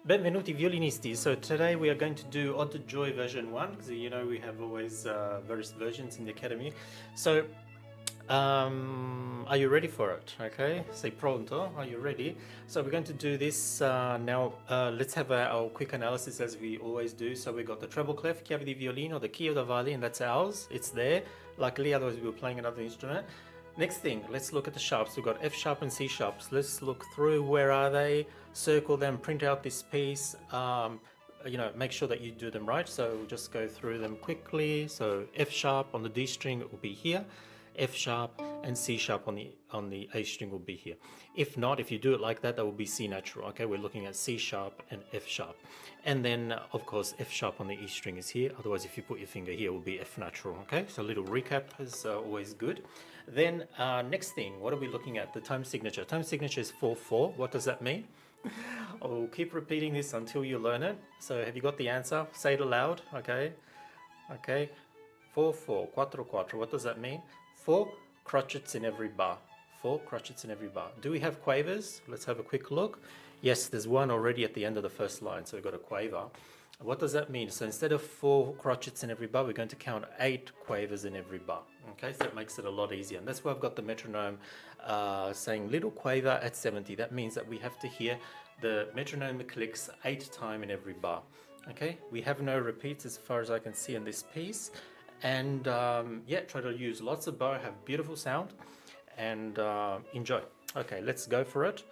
Benvenuti violinisti. So today we are going to do Ode To Joy version 1, because you know we have always various versions in the academy. So are you ready for it? Okay, sei pronto? Are you ready? So we're going to do this now. Let's have our quick analysis as we always do. So we got the treble clef, chiave di violino, the key of the violin, that's ours. It's there. Luckily, otherwise we were playing another instrument. Next thing, let's look at the sharps. We've got F sharp and C sharps. Let's look through, where are they? Circle them, print out this piece. Make sure that you do them right. So we'll just go through them quickly. So F sharp on the D string will be here. F sharp and C sharp on the A string will be here. If not, if you do it like that, that will be C natural. Okay, we're looking at C sharp and F sharp. And then, of course, F sharp on the E string is here. Otherwise, if you put your finger here, it will be F natural. Okay, so a little recap is always good. Then next thing, what are we looking at? The time signature. Time signature is 4/4. What does that mean? I'll keep repeating this until you learn it. So have you got the answer? Say it aloud. Okay. 4/4, 4/4. What does that mean? 4 crotchets in every bar. 4 crotchets in every bar. Do we have quavers? Let's have a quick look. Yes, there's one already at the end of the first line, so we've got a quaver. What does that mean? So instead of 4 crotchets in every bar, we're going to count 8 quavers in every bar. Okay, so that makes it a lot easier. And that's why I've got the metronome saying little quaver at 70. That means that we have to hear the metronome clicks 8 times in every bar. Okay, we have no repeats as far as I can see in this piece. And try to use lots of bow, have beautiful sound, and enjoy. Okay, let's go for it.